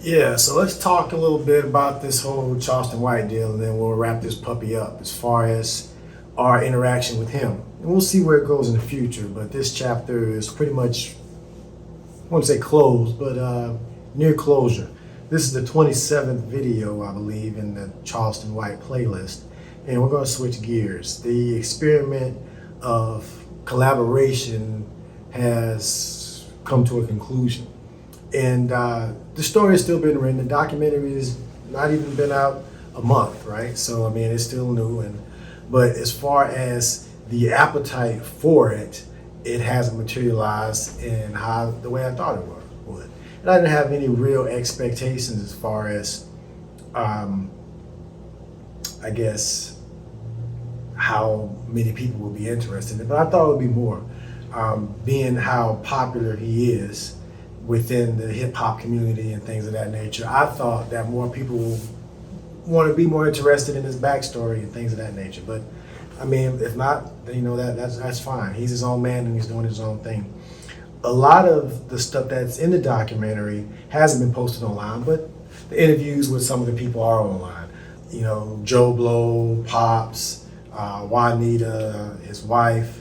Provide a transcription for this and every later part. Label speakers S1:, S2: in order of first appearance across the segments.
S1: Yeah, so let's talk a little bit about this whole Charleston White deal, and then we'll wrap this puppy up as far as our interaction with him. And we'll see where it goes in the future, but this chapter is pretty much, I won't say closed, but near closure. This is the 27th video, I believe, in the Charleston White playlist, and we're going to switch gears. The experiment of collaboration has come to a conclusion. And the story has still been written. The documentary has not even been out a month, right? So I mean, it's still new. But as far as the appetite for it, it hasn't materialized in the way I thought it would. And I didn't have any real expectations as far as, I guess, how many people would be interested in it. But I thought it would be more, being how popular he is within the hip hop community and things of that nature. I thought that more people want to be more interested in his backstory and things of that nature. But I mean, if not, that's fine. He's his own man and he's doing his own thing. A lot of the stuff that's in the documentary hasn't been posted online, but the interviews with some of the people are online. You know, Joe Blow, Pops, Juanita, his wife.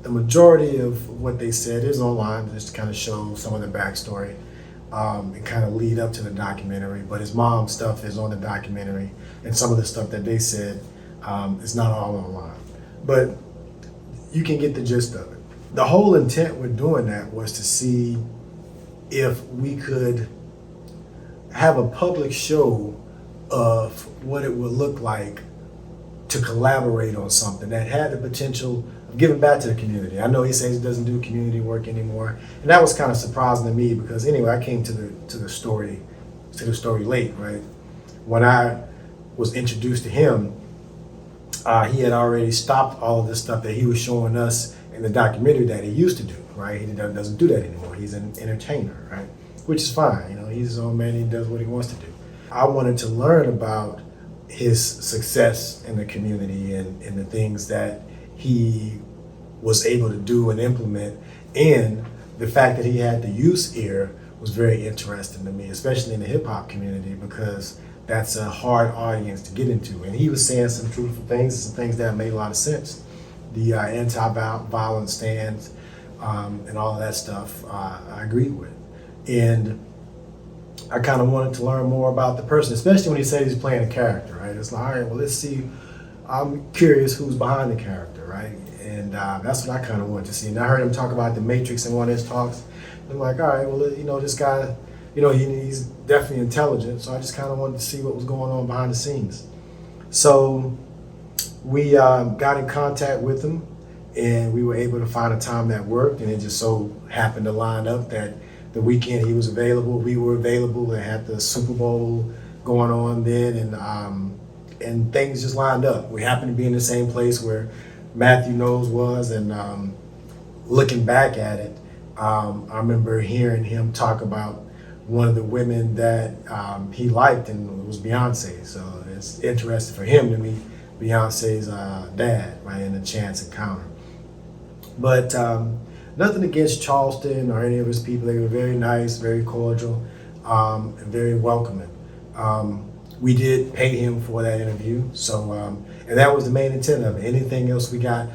S1: The majority of what they said is online, just to kind of show some of the backstory and kind of lead up to the documentary. But his mom's stuff is on the documentary, and some of the stuff that they said is not all online. But you can get the gist of it. The whole intent with doing that was to see if we could have a public show of what it would look like to collaborate on something that had the potential of giving back to the community. I know he says he doesn't do community work anymore, and that was kind of surprising to me because anyway, I came to the story late, right? When I was introduced to him, he had already stopped all of this stuff that he was showing us in the documentary that he used to do, right? He doesn't do that anymore. He's an entertainer, right? Which is fine. You know, he's his own man. He does what he wants to do. I wanted to learn about his success in the community and the things that he was able to do and implement, and the fact that he had the youth ear was very interesting to me, especially in the hip hop community, because that's a hard audience to get into. And he was saying some truthful things, some things that made a lot of sense. The anti-violence stance and all of that stuff, I agreed with. And I kind of wanted to learn more about the person, especially when he said he's playing a character, right? It's like, all right, well, let's see. I'm curious who's behind the character, right? And that's what I kind of wanted to see. And I heard him talk about the Matrix in one of his talks. And I'm like, all right, well, you know, this guy, you know, he's definitely intelligent. So I just kind of wanted to see what was going on behind the scenes. So we got in contact with him, and we were able to find a time that worked. And it just so happened to line up that the weekend he was available, we were available. They had the Super Bowl going on then, and things just lined up. We happened to be in the same place where Matthew Knowles was, and looking back at it, I remember hearing him talk about one of the women that he liked, and it was Beyonce. So it's interesting for him to meet Beyonce's dad, right, in a chance encounter. But nothing against Charleston or any of his people. They were very nice, very cordial, and very welcoming. We did pay him for that interview, so and that was the main intent of it. Anything else we got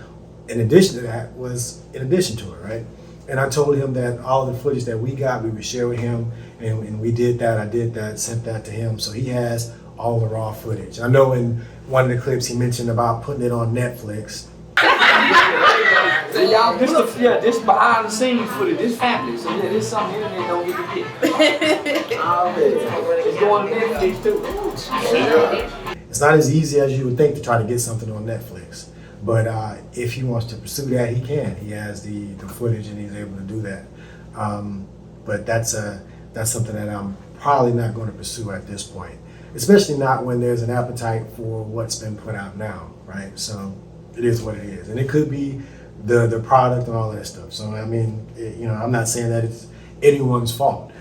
S1: in addition to that was in addition to it, right? And I told him that all the footage that we got, we would share with him, and we did that. I did that, sent that to him, so he has all the raw footage. I know in one of the clips he mentioned about putting it on Netflix.
S2: So y'all, this behind the scenes footage, this family. So yeah, this something the internet don't get to get. It's going to Netflix too.
S1: It's not as easy as you would think to try to get something on Netflix. But if he wants to pursue that, he can. He has the footage and he's able to do that. But that's something that I'm probably not going to pursue at this point, especially not when there's an appetite for what's been put out now, right? So it is what it is, and it could be the product and all that stuff. So I mean, I'm not saying that it's anyone's fault.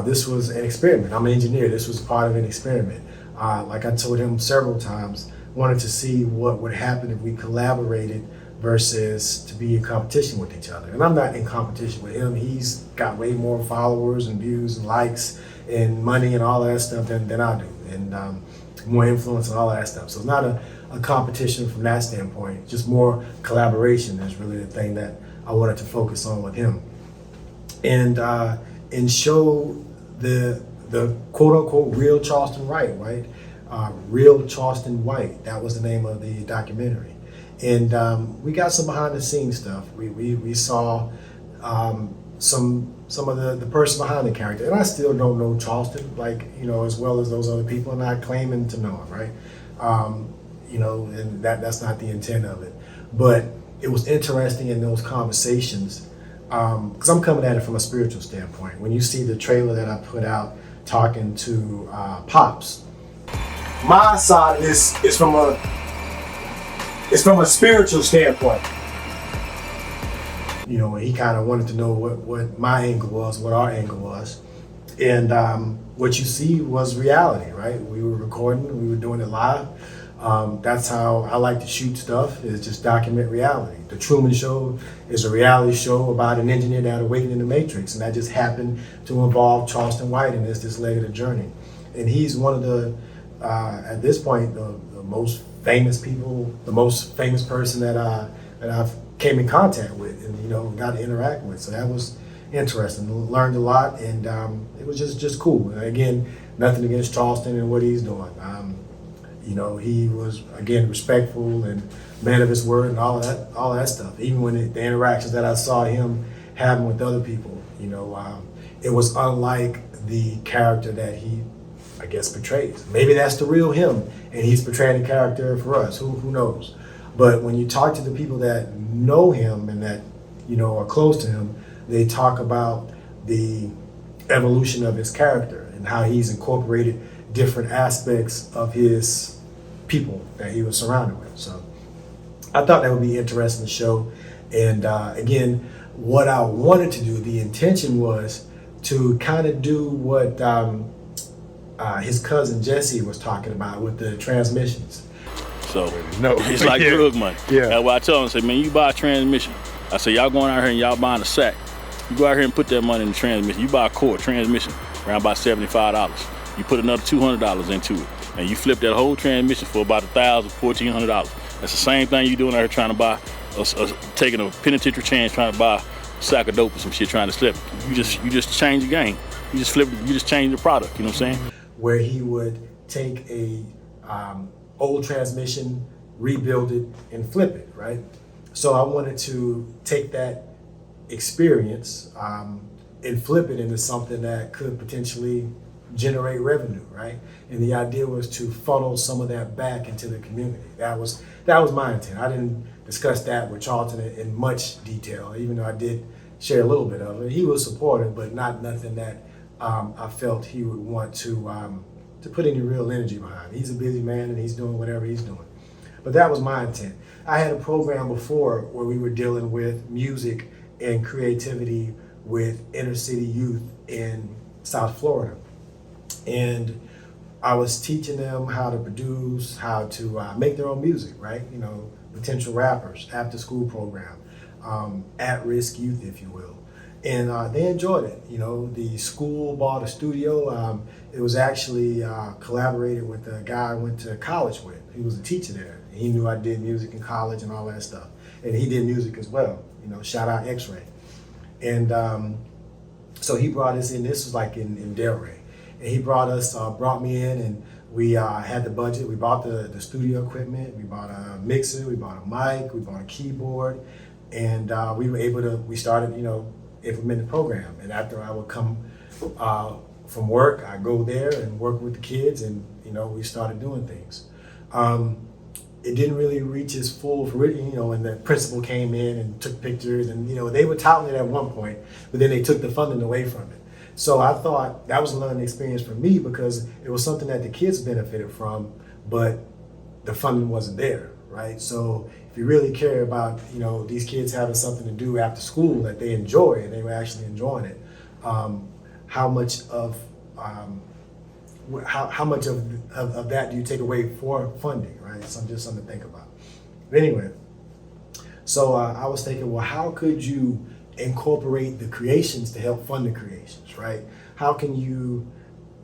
S1: This was an experiment. I'm an engineer. This was part of an experiment. Like I told him several times, wanted to see what would happen if we collaborated versus to be in competition with each other. And I'm not in competition with him. He's got way more followers and views and likes and money and all that stuff than I do, and more influence and all that stuff. So it's not a competition from that standpoint, just more collaboration is really the thing that I wanted to focus on with him. And show the quote unquote real Charleston White, right? Real Charleston White, that was the name of the documentary. And we got some behind the scenes stuff. We saw some of the person behind the character. And I still don't know Charleston, like, as well as those other people, and not claiming to know him, right? And that's not the intent of it. But it was interesting in those conversations, because I'm coming at it from a spiritual standpoint. When you see the trailer that I put out talking to Pops, my side of this is from a spiritual standpoint. He kind of wanted to know what my angle was, what our angle was. And what you see was reality, right? We were recording, we were doing it live. That's how I like to shoot stuff, is just document reality. The Trueman Show is a reality show about an engineer that awakened in the Matrix, and that just happened to involve Charleston White in this leg of the journey. And he's one of the, at this point, the most famous people, the most famous person that I've came in contact with and got to interact with. So that was interesting. Learned a lot, and it was just cool. And again, nothing against Charleston and what he's doing. He was, again, respectful and man of his word and all that stuff. Even when the interactions that I saw him having with other people, it was unlike the character that he, I guess, portrays. Maybe that's the real him, and he's portraying a character for us. Who knows? But when you talk to the people that know him and that are close to him, they talk about the evolution of his character and how he's incorporated different aspects of his people that he was surrounded with. So I thought that would be interesting to show. And again, what I wanted to do, the intention was to kind of do what his cousin Jesse was talking about with the transmissions.
S3: So it's like drug money.
S1: Yeah.
S3: That's why I tell them, say, man, you buy a transmission. I say, y'all going out here and y'all buying a sack. You go out here and put that money in the transmission. You buy a core transmission, around about $75. You put another $200 into it, and you flip that whole transmission for about $1,000, $1,400. That's the same thing you doing out here trying to buy, taking a penitentiary change, trying to buy a sack of dope or some shit, trying to slip it. You just change the game. You just flip it. You just change the product. You know what I'm saying?
S1: Where he would take a old transmission, rebuild it, and flip it, right? So I wanted to take that experience and flip it into something that could potentially generate revenue, right? And the idea was to funnel some of that back into the community. That was my intent. I didn't discuss that with Charlton in much detail, even though I did share a little bit of it. He was supportive, but not nothing that I felt he would want to put any real energy behind. He's a busy man and he's doing whatever he's doing. But that was my intent. I had a program before where we were dealing with music and creativity with inner city youth in South Florida. And I was teaching them how to produce, how to make their own music, right? Potential rappers, after school program, at-risk youth, if you will. And they enjoyed it. The school bought a studio. It was actually collaborated with a guy I went to college with. He was a teacher there. He knew I did music in college and all that stuff. And he did music as well. Shout out X-Ray. And so he brought us in. This was like in Delray. And he brought me in, and we had the budget. We bought the studio equipment. We bought a mixer. We bought a mic. We bought a keyboard. And we were able to, we started, implement the program. And after I would come from work, I go there and work with the kids, and we started doing things. It didn't really reach its full fruition, and the principal came in and took pictures, and they were touting it at one point, but then they took the funding away from it. So I thought that was a learning experience for me, because it was something that the kids benefited from, but the funding wasn't there, right? So if you really care about, these kids having something to do after school that they enjoy, and they were actually enjoying it, how much of that do you take away for funding, right? So just something to think about. But anyway, So I was thinking, well, how could you incorporate the creations to help fund the creations, right? How can you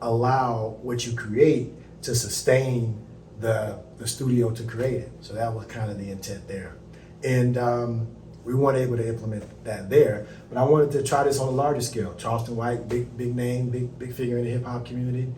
S1: allow what you create to sustain the studio to create it? So that was kind of the intent there. And we weren't able to implement that there, but I wanted to try this on a larger scale. Charleston White, big name, big figure in the hip hop community,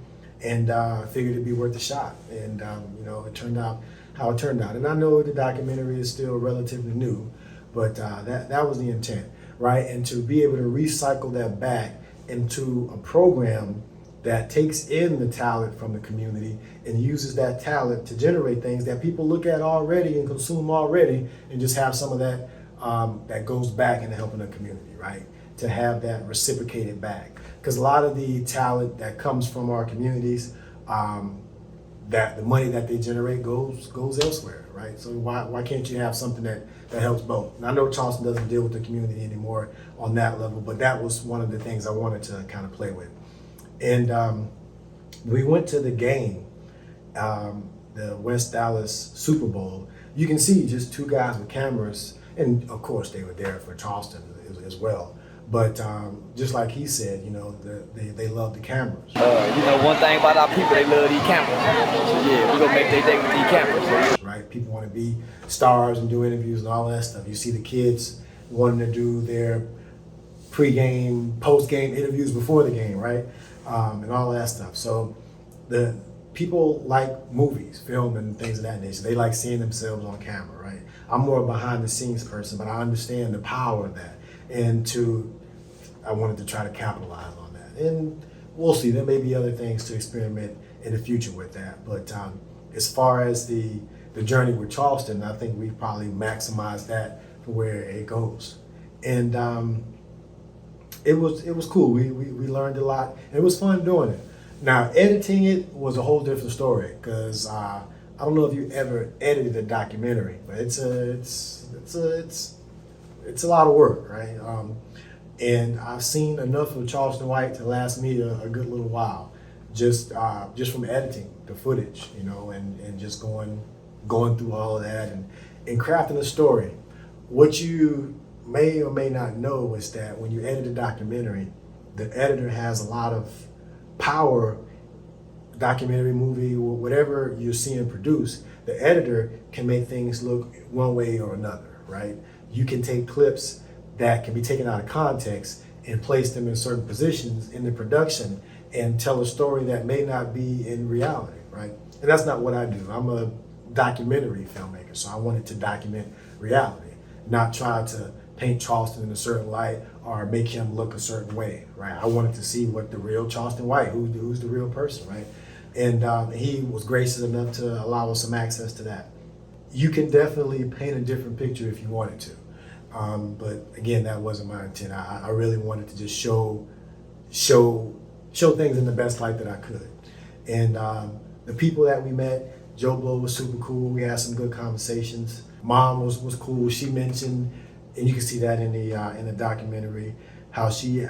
S1: and figured it'd be worth a shot. And it turned out how it turned out. And I know the documentary is still relatively new, but that was the intent, right? And to be able to recycle that back into a program that takes in the talent from the community and uses that talent to generate things that people look at already and consume already, and just have some of that that goes back into helping the community, right? To have that reciprocated back. Because a lot of the talent that comes from our communities, that the money that they generate goes elsewhere, right? So why can't you have something that helps both? And I know Charleston doesn't deal with the community anymore on that level, but that was one of the things I wanted to kind of play with. And we went to the game, the West Dallas Super Bowl. You can see just two guys with cameras, and of course they were there for Charleston as well. But just like he said, they love the cameras.
S2: One thing about our people, they love these cameras. So yeah, we're gonna make their day with these cameras.
S1: Right, people want to be stars and do interviews and all that stuff. You see the kids wanting to do their pre-game, post-game interviews before the game, right? And all that stuff. So the people like movies, film, and things of that nature. They like seeing themselves on camera, right? I'm more a behind-the-scenes person, but I understand the power of that. And I wanted to try to capitalize on that. And we'll see, there may be other things to experiment in the future with that. But as far as the journey with Charleston, I think we probably maximized that for where it goes. And it was cool. We learned a lot. And it was fun doing it. Now, editing it was a whole different story, because I don't know if you ever edited a documentary, but it's a lot of work, right? And I've seen enough of Charleston White to last me a good little while, just from editing the footage, and just going through all of that and crafting a story. What you may or may not know is that when you edit a documentary, the editor has a lot of power. Documentary, movie, whatever you're seeing produced, the editor can make things look one way or another, right? You can take clips that can be taken out of context and place them in certain positions in the production and tell a story that may not be in reality, right? And that's not what I do. I'm a documentary filmmaker, so I wanted to document reality, not try to paint Charleston in a certain light or make him look a certain way, right? I wanted to see what the real Charleston White, who's the real person, right? And he was gracious enough to allow us some access to that. You can definitely paint a different picture if you wanted to. But again, that wasn't my intent. I really wanted to just show things in the best light that I could. And the people that we met, Joe Blow was super cool. We had some good conversations. Mom was cool. She mentioned, and you can see that in the documentary, how she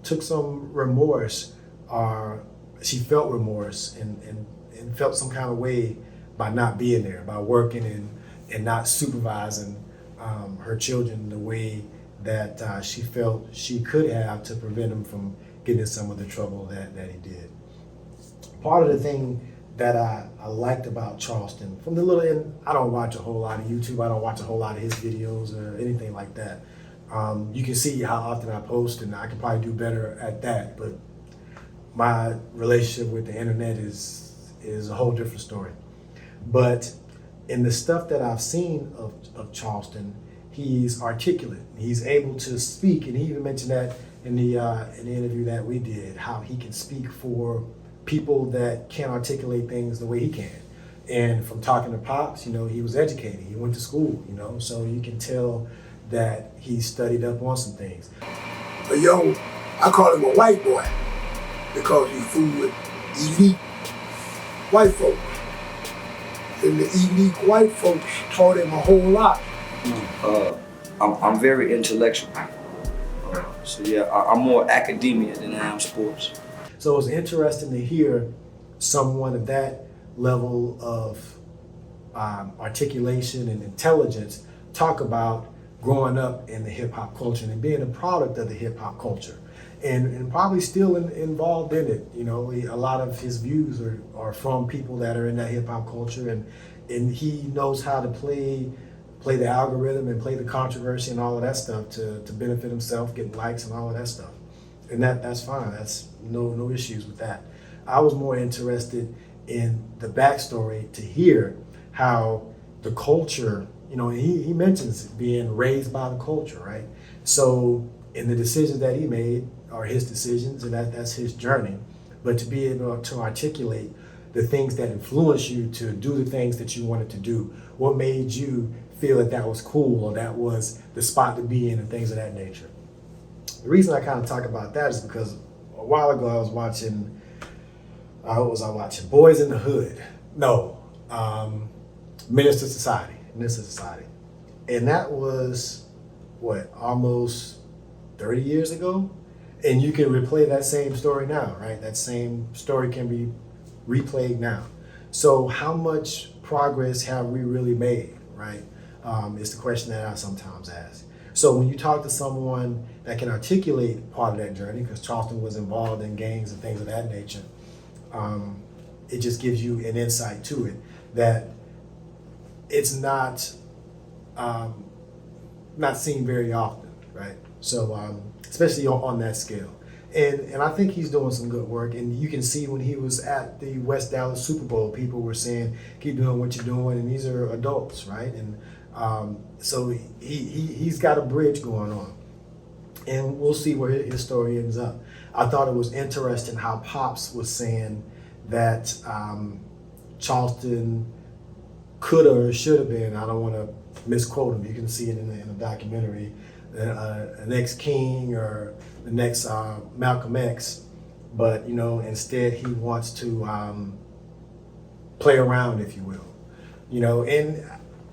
S1: took some remorse, or she felt remorse and felt some kind of way by not being there, by working and not supervising her children the way that she felt she could have to prevent him from getting in some of the trouble that he did. Part of the thing that I liked about Charleston, from the little end, I don't watch a whole lot of YouTube, I don't watch a whole lot of his videos or anything like that. You can see how often I post, and I can probably do better at that, but my relationship with the internet is a whole different story. But in the stuff that I've seen of Charleston, he's articulate. He's able to speak, and he even mentioned that in the interview that we did, how he can speak for people that can't articulate things the way he can. And from talking to Pops, he was educated. He went to school, so you can tell that he studied up on some things.
S4: I call him a white boy because he fooled with elite white folks. And the elite white folks taught him a whole lot.
S2: I'm very intellectual. So yeah, I'm more academia than I am sports.
S1: So it was interesting to hear someone of that level of articulation and intelligence talk about growing up in the hip hop culture and being a product of the hip hop culture, and probably still involved in it. You know, a lot of his views are from people that are in that hip hop culture, and he knows how to play the algorithm and play the controversy and all of that stuff to benefit himself, getting likes and all of that stuff. And that's fine. That's no issues with that. I was more interested in the backstory to hear how the culture, you know, he mentions being raised by the culture, right? So in the decisions that he made are his decisions, and that's his journey. But to be able to articulate the things that influence you to do the things that you wanted to do, what made you feel that was cool or that was the spot to be in and things of that nature. The reason I kind of talk about that is because a while ago I was watching, what was I watching? Boys in the Hood. No, Minister Society. And that was, almost 30 years ago? And you can replay that same story now, right? That same story can be replayed now. So how much progress have we really made, right? Is the question that I sometimes ask. So when you talk to someone that can articulate part of that journey, because Charleston was involved in gangs and things of that nature, it just gives you an insight to it that it's not seen very often, right? So especially on that scale. And I think he's doing some good work. And you can see when he was at the West Dallas Super Bowl, people were saying, keep doing what you're doing. And these are adults, right? And so he's got a bridge going on. And we'll see where his story ends up. I thought it was interesting how Pops was saying that Charleston could or should have been, I don't want to misquote him, you can see it in the documentary, the next King or the next Malcolm X, but you know, instead he wants to play around, if you will, you know, and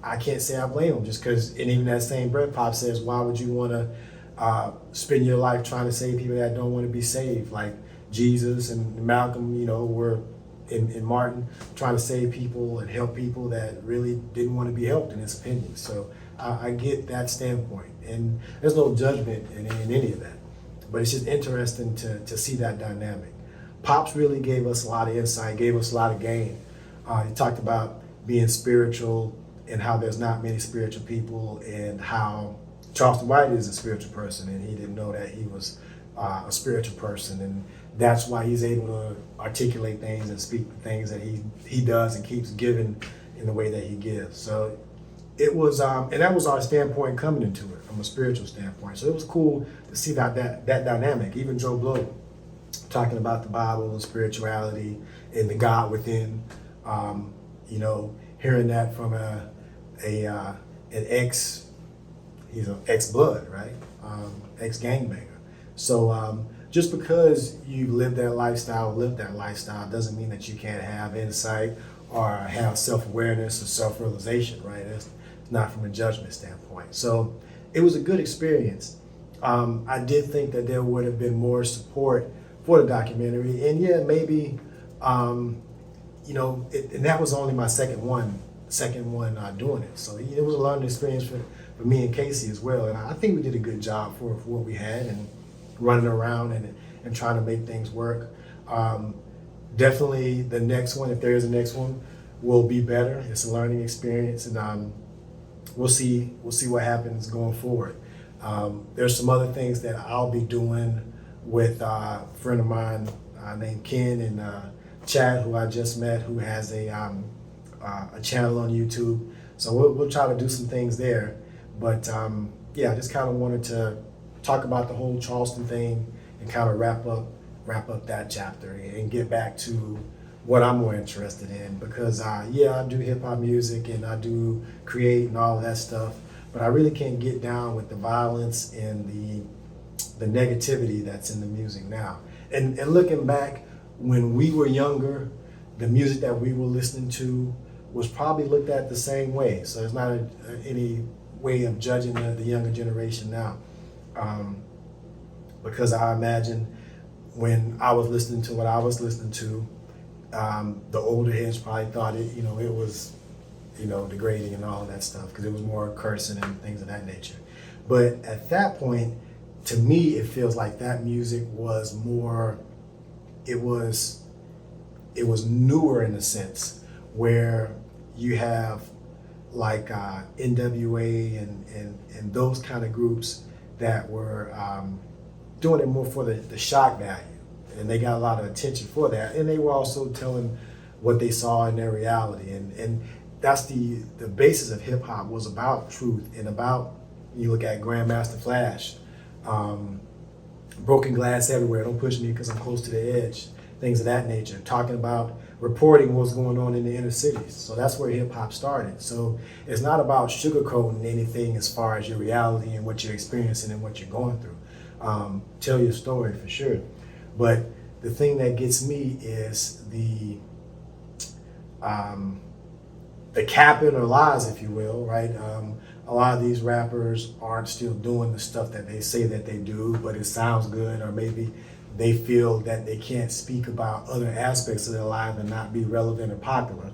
S1: I can't say I blame him, just because, and even that same breath, Pop says, why would you want to spend your life trying to save people that don't want to be saved, like Jesus and Malcolm, you know, were in Martin trying to save people and help people that really didn't want to be helped, in his opinion. So I get that standpoint, and there's no judgment in any of that, but it's just interesting to see that dynamic. Pops really gave us a lot of insight, gave us a lot of game. He talked about being spiritual and how there's not many spiritual people, and how Charleston White is a spiritual person, and he didn't know that he was a spiritual person, and that's why he's able to articulate things and speak the things that he does and keeps giving in the way that he gives. So it was, and that was our standpoint coming into it from a spiritual standpoint. So it was cool to see that dynamic. Even Joe Blow talking about the Bible and spirituality and the God within. You know, hearing that from an ex, he's an ex-blood, right? Ex-gangbanger. So just because you lived that lifestyle doesn't mean that you can't have insight or have self-awareness or self-realization, right? It's not from a judgment standpoint. So it was a good experience. I did think that there would have been more support for the documentary, and yeah, maybe, you know, and that was only my second one doing it. So it was a learning experience for me and Casey as well. And I think we did a good job for what we had, and running around and trying to make things work. Definitely the next one, if there is a next one, will be better. It's a learning experience, and we'll see what happens going forward. There's some other things that I'll be doing with a friend of mine named Ken and Chad, who I just met, who has a channel on YouTube. So we'll try to do some things there. But yeah, I just kind of wanted to talk about the whole Charleston thing and kind of wrap up that chapter and get back to what I'm more interested in, because yeah, I do hip hop music and I do create and all of that stuff, but I really can't get down with the violence and the negativity that's in the music now. And looking back, when we were younger, the music that we were listening to was probably looked at the same way. So it's not any way of judging the younger generation now. Because I imagine when I was listening to what I was listening to, the older heads probably thought it degrading and all of that stuff, because it was more cursing and things of that nature. But at that point, to me, it feels like that music was more, it was newer in a sense, where you have like NWA and those kind of groups that were doing it more for the shock value, and they got a lot of attention for that, and they were also telling what they saw in their reality, and that's the basis of hip hop, was about truth and about, you look at Grandmaster Flash, broken glass everywhere, don't push me because I'm close to the edge, things of that nature, talking about reporting what's going on in the inner cities. So that's where hip hop started. So it's not about sugarcoating anything as far as your reality and what you're experiencing and what you're going through. Tell your story for sure. But the thing that gets me is the capping or lies, if you will, right? A lot of these rappers aren't still doing the stuff that they say that they do, but it sounds good, or maybe they feel that they can't speak about other aspects of their life and not be relevant or popular.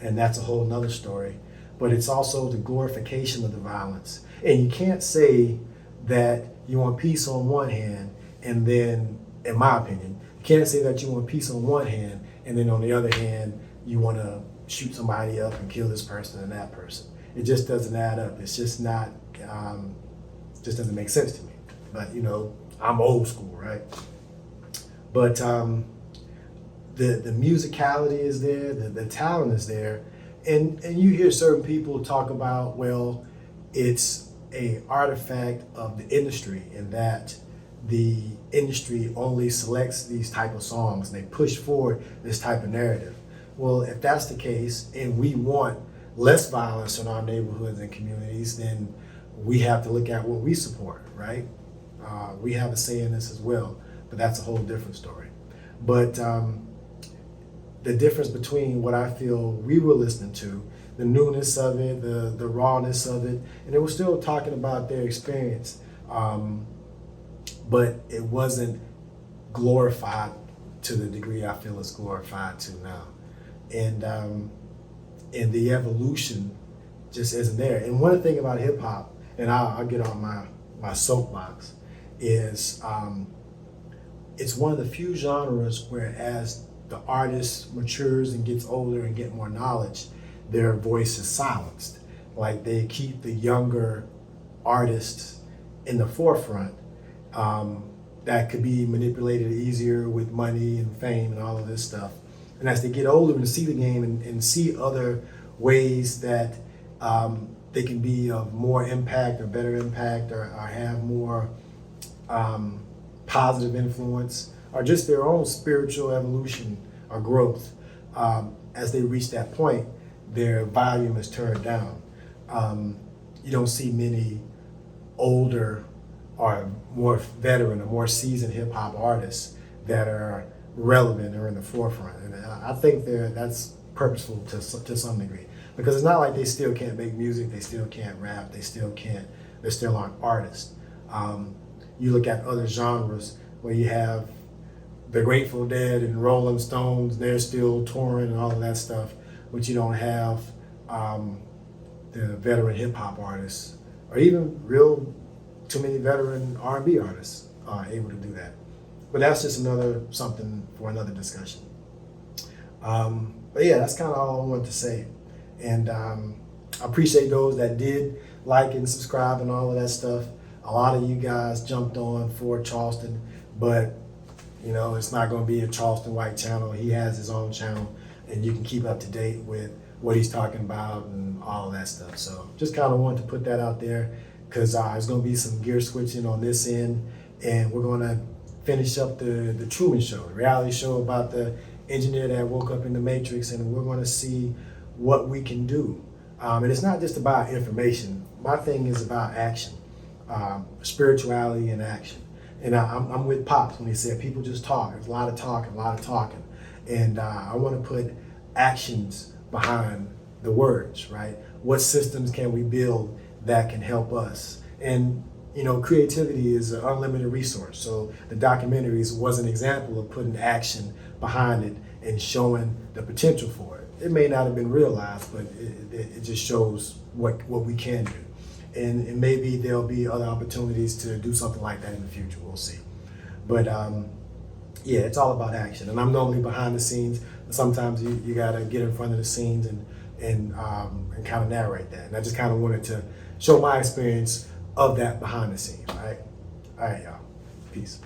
S1: And that's a whole nother story. But it's also the glorification of the violence. And you can't say that you want peace on one hand, and then, in my opinion, you can't say that you want peace on one hand, and then on the other hand, you want to shoot somebody up and kill this person and that person. It just doesn't add up. It's just not, just doesn't make sense to me. But, I'm old school, right? But the musicality is there, the talent is there, and you hear certain people talk about, well, it's a artifact of the industry, in that the industry only selects these type of songs, and they push forward this type of narrative. Well, if that's the case, and we want less violence in our neighborhoods and communities, then we have to look at what we support, right? We have a say in this as well, but that's a whole different story. But the difference between what I feel we were listening to, the newness of it, the rawness of it, and they were still talking about their experience, but it wasn't glorified to the degree I feel it's glorified to now. And the evolution just isn't there. And one thing about hip hop, and I'll get on my soapbox, is it's one of the few genres where, as the artist matures and gets older and get more knowledge, their voice is silenced. Like, they keep the younger artists in the forefront that could be manipulated easier with money and fame and all of this stuff. And as they get older and see the game and see other ways that they can be of more impact or better impact, or have more positive influence, or just their own spiritual evolution or growth, as they reach that point, their volume is turned down. You don't see many older or more veteran or more seasoned hip hop artists that are relevant or in the forefront. And I think that's purposeful to some degree, because it's not like they still can't make music, they still can't rap, they still aren't artists. You look at other genres where you have the Grateful Dead and Rolling Stones, they're still touring and all of that stuff, but you don't have the veteran hip hop artists, or even too many veteran R&B artists are able to do that. But that's just something for another discussion. But yeah, that's kind of all I wanted to say. And I appreciate those that did like and subscribe and all of that stuff. A lot of you guys jumped on for Charleston, but it's not going to be a Charleston White channel. He has his own channel, and you can keep up to date with what he's talking about and all of that stuff. So just kind of wanted to put that out there, because there's going to be some gear switching on this end, and we're going to finish up the Trueman Show, the reality show about the engineer that woke up in the Matrix, and we're going to see what we can do. And it's not just about information. My thing is about action, spirituality and action. And I'm with Pops when he said people just talk. There's a lot of talking. And I want to put actions behind the words, right? What systems can we build that can help us? And creativity is an unlimited resource. So the documentaries was an example of putting action behind it and showing the potential for it. it may not have been realized, but it just shows what we can do. And maybe there'll be other opportunities to do something like that in the future. We'll see. But yeah, it's all about action. And I'm normally behind the scenes. But sometimes you gotta get in front of the scenes and kind of narrate that. And I just kind of wanted to show my experience of that behind the scenes. All right, y'all. Peace.